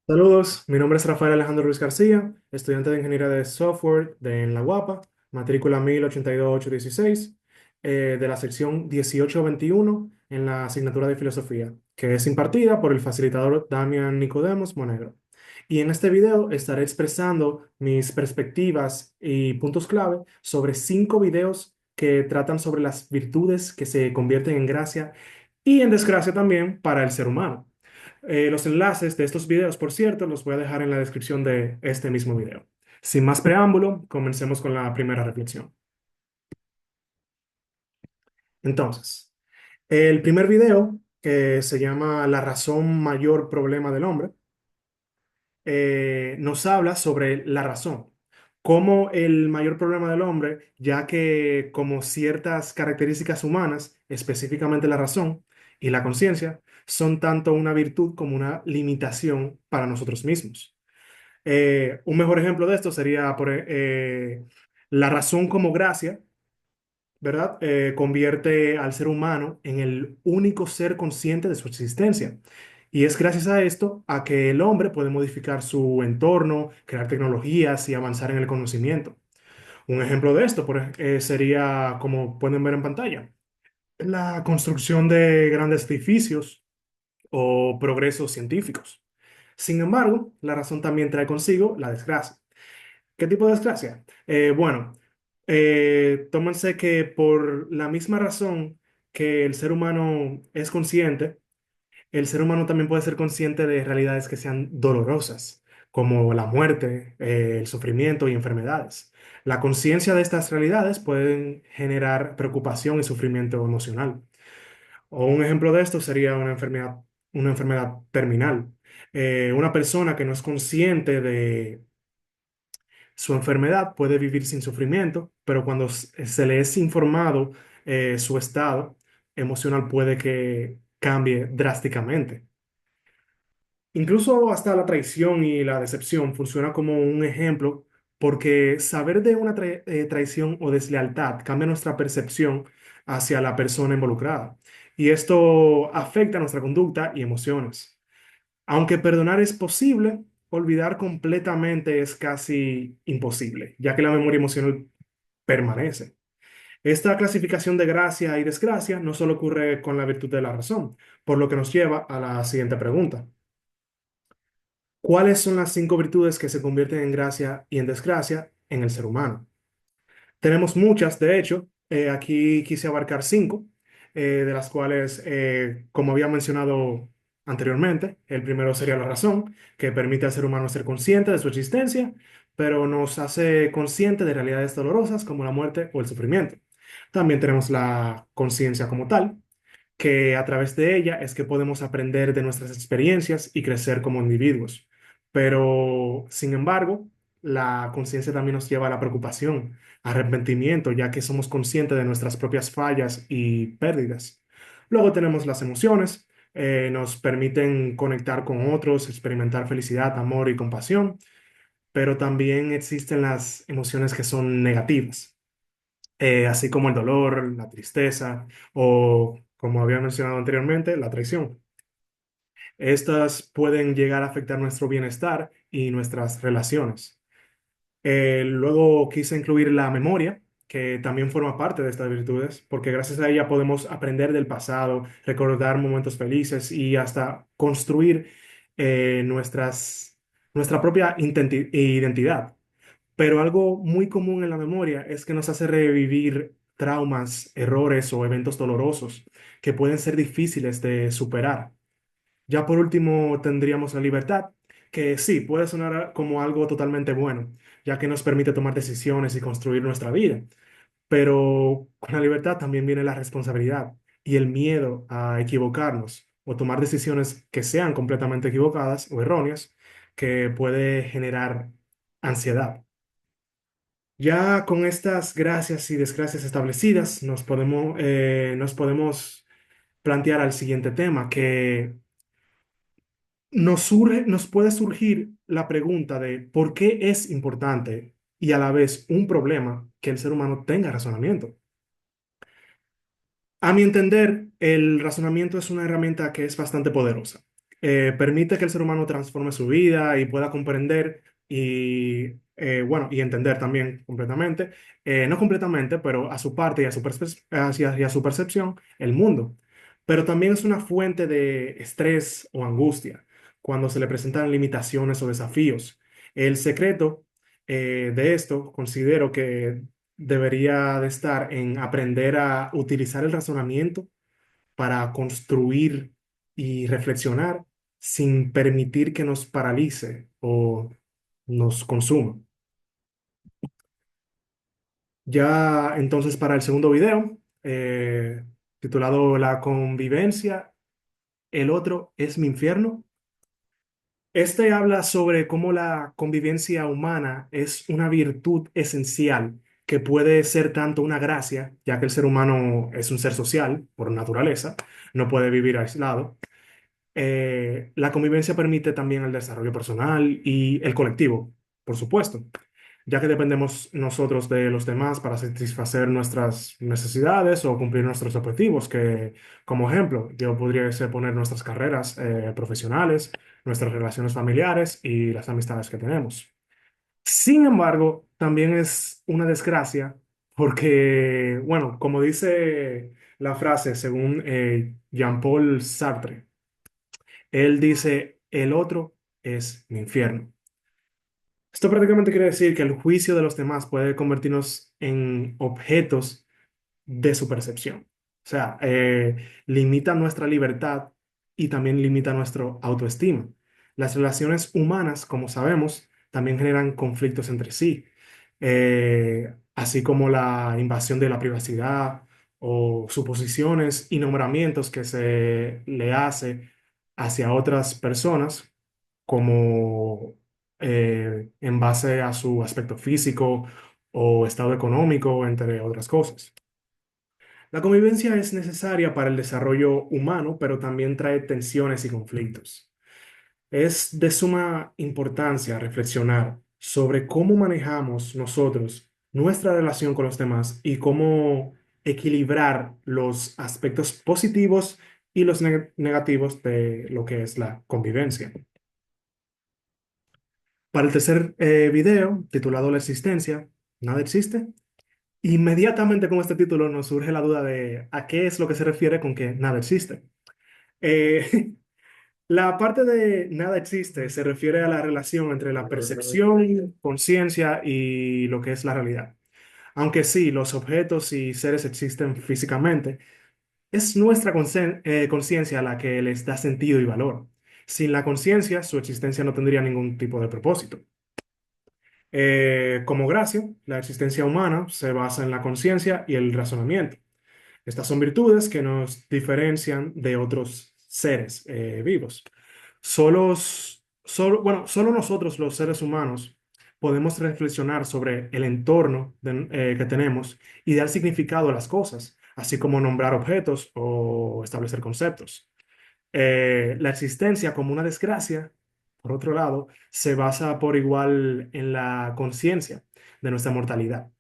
Saludos, mi nombre es Rafael Alejandro Ruiz García, estudiante de Ingeniería de Software en la UAPA, matrícula 1082-816, de la sección 1821 en la asignatura de Filosofía, que es impartida por el facilitador Damian Nicodemos Monegro. Y en este video estaré expresando mis perspectivas y puntos clave sobre 5 videos que tratan sobre las virtudes que se convierten en gracia y en desgracia también para el ser humano. Los enlaces de estos videos, por cierto, los voy a dejar en la descripción de este mismo video. Sin más preámbulo, comencemos con la primera reflexión. Entonces, el primer video, que se llama La razón mayor problema del hombre, nos habla sobre la razón, como el mayor problema del hombre, ya que como ciertas características humanas, específicamente la razón y la conciencia, son tanto una virtud como una limitación para nosotros mismos. Un mejor ejemplo de esto sería la razón como gracia, ¿verdad? Convierte al ser humano en el único ser consciente de su existencia. Y es gracias a esto a que el hombre puede modificar su entorno, crear tecnologías y avanzar en el conocimiento. Un ejemplo de esto sería, como pueden ver en pantalla, la construcción de grandes edificios o progresos científicos. Sin embargo, la razón también trae consigo la desgracia. ¿Qué tipo de desgracia? Tómense que por la misma razón que el ser humano es consciente, el ser humano también puede ser consciente de realidades que sean dolorosas, como la muerte, el sufrimiento y enfermedades. La conciencia de estas realidades pueden generar preocupación y sufrimiento emocional. O un ejemplo de esto sería una enfermedad terminal. Una persona que no es consciente de su enfermedad puede vivir sin sufrimiento, pero cuando se le es informado su estado emocional puede que cambie drásticamente. Incluso hasta la traición y la decepción funciona como un ejemplo porque saber de una traición o deslealtad cambia nuestra percepción hacia la persona involucrada y esto afecta nuestra conducta y emociones. Aunque perdonar es posible, olvidar completamente es casi imposible, ya que la memoria emocional permanece. Esta clasificación de gracia y desgracia no solo ocurre con la virtud de la razón, por lo que nos lleva a la siguiente pregunta. ¿Cuáles son las 5 virtudes que se convierten en gracia y en desgracia en el ser humano? Tenemos muchas, de hecho. Aquí quise abarcar 5, de las cuales, como había mencionado anteriormente, el primero sería la razón, que permite al ser humano ser consciente de su existencia, pero nos hace consciente de realidades dolorosas como la muerte o el sufrimiento. También tenemos la conciencia como tal, que a través de ella es que podemos aprender de nuestras experiencias y crecer como individuos. Pero, sin embargo, la conciencia también nos lleva a la preocupación, arrepentimiento, ya que somos conscientes de nuestras propias fallas y pérdidas. Luego tenemos las emociones, nos permiten conectar con otros, experimentar felicidad, amor y compasión, pero también existen las emociones que son negativas, así como el dolor, la tristeza o, como había mencionado anteriormente, la traición. Estas pueden llegar a afectar nuestro bienestar y nuestras relaciones. Luego quise incluir la memoria, que también forma parte de estas virtudes, porque gracias a ella podemos aprender del pasado, recordar momentos felices y hasta construir nuestra propia identidad. Pero algo muy común en la memoria es que nos hace revivir traumas, errores o eventos dolorosos que pueden ser difíciles de superar. Ya por último tendríamos la libertad, que sí, puede sonar como algo totalmente bueno, ya que nos permite tomar decisiones y construir nuestra vida. Pero con la libertad también viene la responsabilidad y el miedo a equivocarnos o tomar decisiones que sean completamente equivocadas o erróneas, que puede generar ansiedad. Ya con estas gracias y desgracias establecidas, nos podemos plantear al siguiente tema, que nos puede surgir la pregunta de por qué es importante y a la vez un problema que el ser humano tenga razonamiento. A mi entender, el razonamiento es una herramienta que es bastante poderosa, permite que el ser humano transforme su vida y pueda comprender y, bueno, y entender también completamente, no completamente, pero a su parte y a su, y a su percepción, el mundo. Pero también es una fuente de estrés o angustia cuando se le presentan limitaciones o desafíos. El secreto de esto considero que debería de estar en aprender a utilizar el razonamiento para construir y reflexionar sin permitir que nos paralice o nos consuma. Ya entonces para el segundo video, titulado La convivencia, el otro es mi infierno. Este habla sobre cómo la convivencia humana es una virtud esencial que puede ser tanto una gracia, ya que el ser humano es un ser social por naturaleza, no puede vivir aislado. La convivencia permite también el desarrollo personal y el colectivo, por supuesto, ya que dependemos nosotros de los demás para satisfacer nuestras necesidades o cumplir nuestros objetivos, que como ejemplo yo podría ser poner nuestras carreras profesionales, nuestras relaciones familiares y las amistades que tenemos. Sin embargo, también es una desgracia porque, bueno, como dice la frase según Jean-Paul Sartre, él dice, el otro es mi infierno. Esto prácticamente quiere decir que el juicio de los demás puede convertirnos en objetos de su percepción. O sea, limita nuestra libertad y también limita nuestra autoestima. Las relaciones humanas, como sabemos, también generan conflictos entre sí, así como la invasión de la privacidad o suposiciones y nombramientos que se le hace hacia otras personas como en base a su aspecto físico o estado económico, entre otras cosas. La convivencia es necesaria para el desarrollo humano, pero también trae tensiones y conflictos. Es de suma importancia reflexionar sobre cómo manejamos nosotros nuestra relación con los demás y cómo equilibrar los aspectos positivos y los negativos de lo que es la convivencia. Para el tercer video, titulado La existencia, ¿nada existe? Inmediatamente con este título nos surge la duda de a qué es lo que se refiere con que nada existe. Eh, la parte de nada existe se refiere a la relación entre la percepción, conciencia y lo que es la realidad. Aunque sí, los objetos y seres existen físicamente, es nuestra conciencia la que les da sentido y valor. Sin la conciencia, su existencia no tendría ningún tipo de propósito. Como gracia, la existencia humana se basa en la conciencia y el razonamiento. Estas son virtudes que nos diferencian de otros seres vivos. Solo nosotros, los seres humanos, podemos reflexionar sobre el entorno que tenemos y dar significado a las cosas, así como nombrar objetos o establecer conceptos. La existencia como una desgracia, por otro lado, se basa por igual en la conciencia de nuestra mortalidad,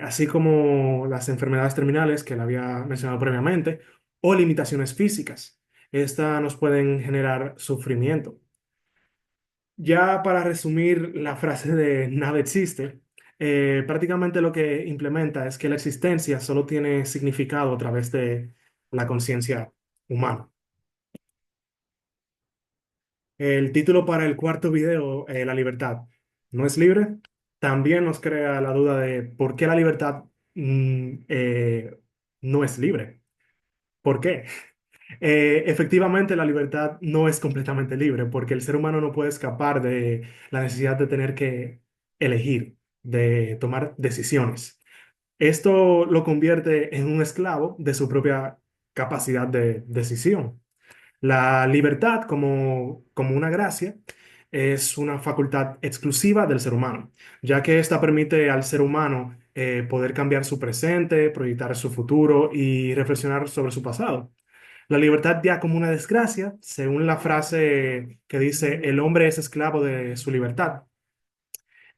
así como las enfermedades terminales que le había mencionado previamente, o limitaciones físicas. Estas nos pueden generar sufrimiento. Ya para resumir la frase de nada existe, prácticamente lo que implementa es que la existencia solo tiene significado a través de la conciencia humana. El título para el cuarto video, La libertad, ¿no es libre? También nos crea la duda de por qué la libertad no es libre. ¿Por qué? Efectivamente, la libertad no es completamente libre porque el ser humano no puede escapar de la necesidad de tener que elegir, de tomar decisiones. Esto lo convierte en un esclavo de su propia capacidad de decisión. La libertad como una gracia es una facultad exclusiva del ser humano, ya que esta permite al ser humano poder cambiar su presente, proyectar su futuro y reflexionar sobre su pasado. La libertad ya como una desgracia, según la frase que dice, el hombre es esclavo de su libertad.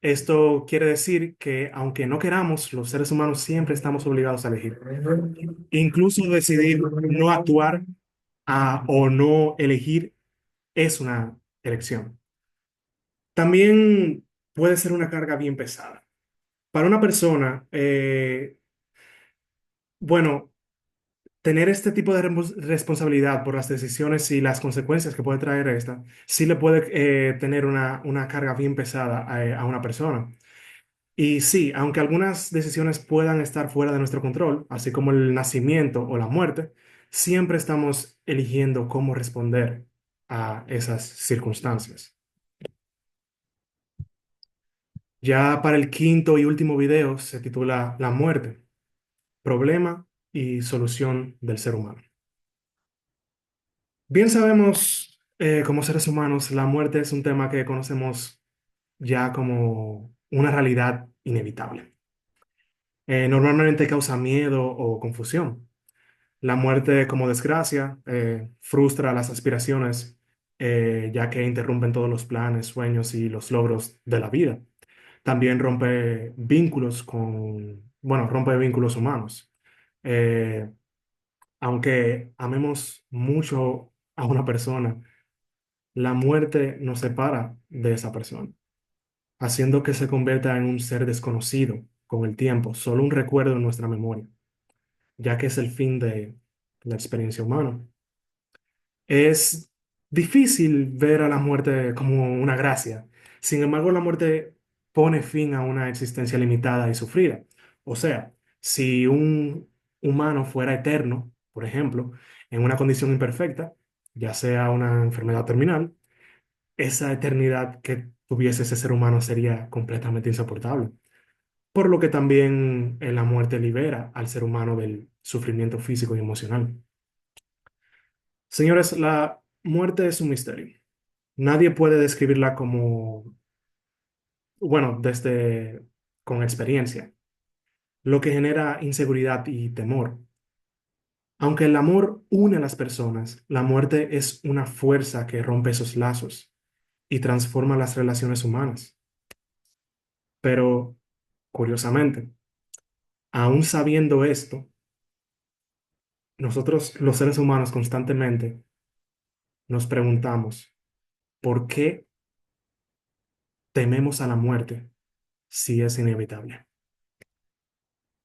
Esto quiere decir que aunque no queramos, los seres humanos siempre estamos obligados a elegir. Incluso decidir no actuar a o no elegir es una elección. También puede ser una carga bien pesada. Para una persona, bueno, tener este tipo de responsabilidad por las decisiones y las consecuencias que puede traer esta, sí le puede tener una carga bien pesada a una persona. Y sí, aunque algunas decisiones puedan estar fuera de nuestro control, así como el nacimiento o la muerte, siempre estamos eligiendo cómo responder a esas circunstancias. Ya para el quinto y último video se titula La muerte, problema y solución del ser humano. Bien sabemos, como seres humanos, la muerte es un tema que conocemos ya como una realidad inevitable. Normalmente causa miedo o confusión. La muerte como desgracia frustra las aspiraciones, ya que interrumpen todos los planes, sueños y los logros de la vida. También rompe vínculos rompe vínculos humanos. Eh, Aunque amemos mucho a una persona, la muerte nos separa de esa persona, haciendo que se convierta en un ser desconocido con el tiempo, solo un recuerdo en nuestra memoria, ya que es el fin de la experiencia humana. Es difícil ver a la muerte como una gracia. Sin embargo, la muerte pone fin a una existencia limitada y sufrida. O sea, si un humano fuera eterno, por ejemplo, en una condición imperfecta, ya sea una enfermedad terminal, esa eternidad que tuviese ese ser humano sería completamente insoportable. Por lo que también la muerte libera al ser humano del sufrimiento físico y emocional. Señores, la muerte es un misterio. Nadie puede describirla como, bueno, desde con experiencia, lo que genera inseguridad y temor. Aunque el amor une a las personas, la muerte es una fuerza que rompe esos lazos y transforma las relaciones humanas. Pero, curiosamente, aún sabiendo esto, nosotros los seres humanos constantemente nos preguntamos, ¿por qué tememos a la muerte si es inevitable?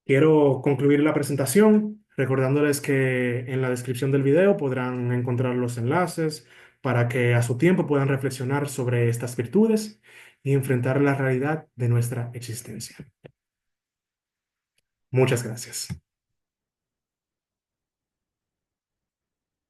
Quiero concluir la presentación recordándoles que en la descripción del video podrán encontrar los enlaces para que a su tiempo puedan reflexionar sobre estas virtudes y enfrentar la realidad de nuestra existencia. Muchas gracias.